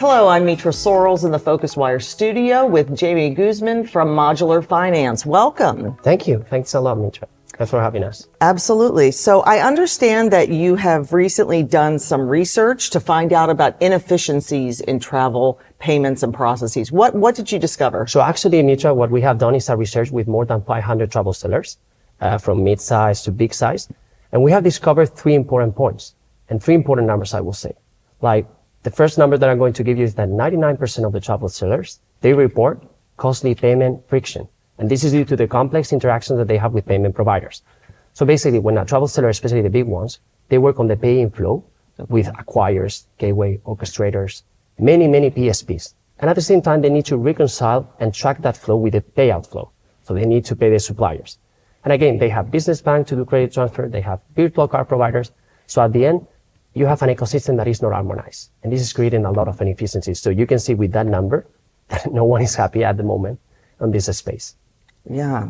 Hello, I'm Mitra Sorrells in the PhocusWire studio with Jaime Guzman from Modulr Finance. Welcome. Thank you. Thanks a lot, Mitra. Thanks for having us. Absolutely. So I understand that you have recently done some research to find out about inefficiencies in travel payments and processes. What did you discover? So actually, Mitra, what we have done is a research with more than 500 travel sellers, from mid-size to big size. And we have discovered three important points and three important numbers, I will say. Like, the first number that I'm going to give you is that 99% of the travel sellers, they report costly payment friction. And this is due to the complex interactions that they have with payment providers. So basically, when a travel seller, especially the big ones, they work on the pay-in flow with acquirers, gateway, orchestrators, many PSPs. And at the same time, they need to reconcile and track that flow with the payout flow. So they need to pay their suppliers. And again, they have business bank to do credit transfer. They have virtual card providers. So at the end, you have an ecosystem that is not harmonized. And this is creating a lot of inefficiencies. So you can see with that number that no one is happy at the moment on this space. Yeah.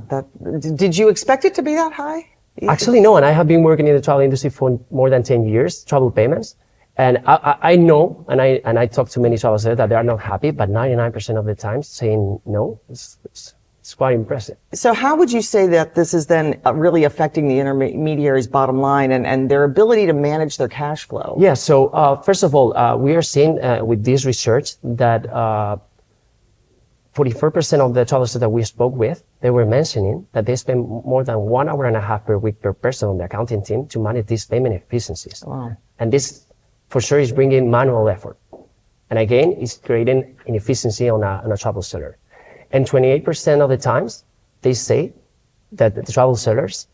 Did you expect it to be that high? Actually, no. And I have been working in the travel industry for more than 10 years, travel payments. And I know, and I talk to many travel sellers that they are not happy, but 99% of the time saying no, it's quite impressive. So how would you say that this is then really affecting the intermediaries' bottom line and their ability to manage their cash flow? Yeah. So, first of all, we are seeing, with this research that, 44% of the travelers that we spoke with, they were mentioning that they spend more than 1.5 hours per week per person on the accounting team to manage these payment efficiencies. Wow. And this, for sure, is bringing manual effort. And again, it's creating inefficiency on a travel seller. And 28% of the times, they say that the travel sellers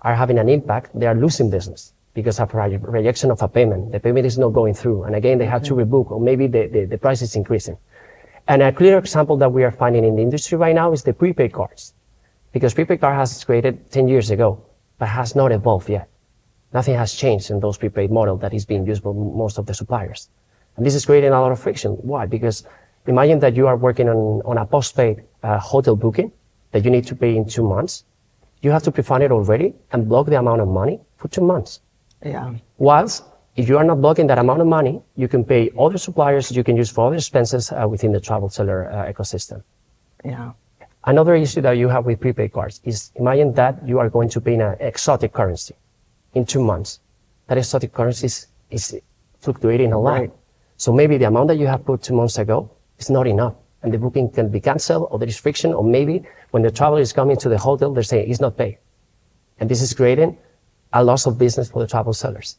are having an impact. They are losing business because of rejection of a payment. The payment is not going through. And again, they have to rebook, or maybe the price is increasing. And a clear example that we are finding in the industry right now is the prepaid cards. Because prepaid card has created 10 years ago, but has not evolved yet. Nothing has changed in those prepaid model that is being used by most of the suppliers. And this is creating a lot of friction. Why? Because imagine that you are working on a postpaid hotel booking that you need to pay in 2 months. You have to pre-fund it already and block the amount of money for 2 months. Yeah. Whilst if you are not blocking that amount of money, you can pay other suppliers you can use for other expenses within the travel seller ecosystem. Yeah. Another issue that you have with prepaid cards is imagine that you are going to pay in an exotic currency in 2 months. That exotic currency is fluctuating a lot. Right. So maybe the amount that you have put 2 months ago is not enough, and the booking can be canceled, or there is friction, or maybe when the traveler is coming to the hotel, they're saying it's not paid. And this is creating a loss of business for the travel sellers.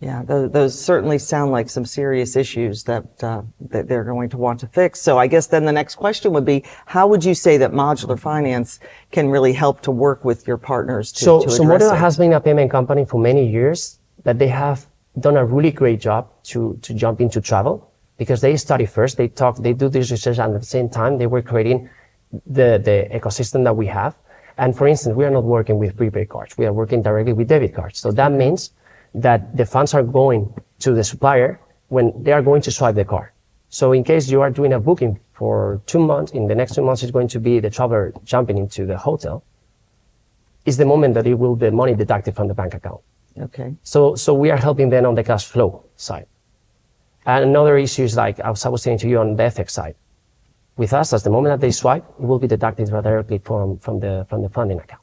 Yeah, those certainly sound like some serious issues that they're going to want to fix. So I guess then the next question would be, how would you say that Modulr Finance can really help to work with your partners to address Modulr it? has been a payment company for many years, that they have done a really great job to jump into travel, because they study first, they do this research, and at the same time, they were creating the ecosystem that we have. And for instance, we are not working with prepaid cards. We are working directly with debit cards. So that means that the funds are going to the supplier when they are going to swipe the card. So in case you are doing a booking for 2 months, in the next 2 months, it's going to be the traveler jumping into the hotel, is the moment that it will be money deducted from the bank account. Okay. So we are helping them on the cash flow side. And another issue is, like, as I was saying to you, on the FX side. With us, as the moment that they swipe, it will be deducted directly from the funding account.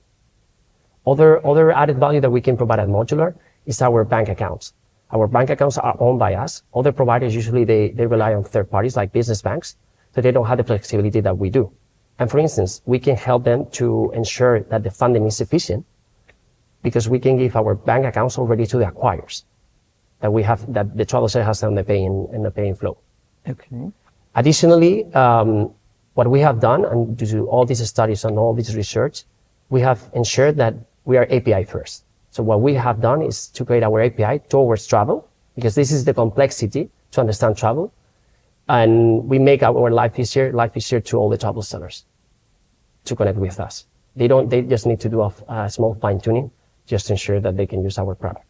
Other added value that we can provide at Modulr is our bank accounts. Our bank accounts are owned by us. Other providers, usually they rely on third parties like business banks, so they don't have the flexibility that we do. And for instance, we can help them to ensure that the funding is sufficient, because we can give our bank accounts already to the acquirers that the travel seller has on the paying flow. Okay. Additionally, what we have done, and due to all these studies and all this research, we have ensured that we are API first. So what we have done is to create our API towards travel, because this is the complexity to understand travel. And we make our life easier to all the travel sellers to connect with us. They just need to do a small fine tuning just to ensure that they can use our product.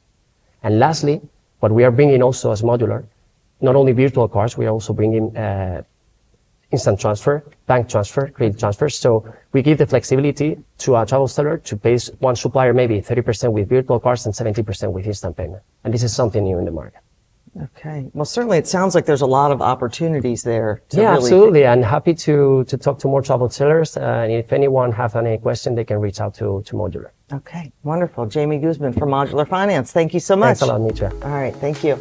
And lastly, what we are bringing also as Modulr, not only virtual cards, we are also bringing instant transfer, bank transfer, credit transfer. So we give the flexibility to a travel seller to pay one supplier maybe 30% with virtual cards and 70% with instant payment. And this is something new in the market. Okay. Well, certainly it sounds like there's a lot of opportunities there to Yeah, really. absolutely. And happy to talk to more troubled sellers. And if anyone have any question, they can reach out to Modulr. Okay. Wonderful. Jaime Guzman from Modulr Finance. Thank you so much. Thanks a lot, Mitra. All right. Thank you.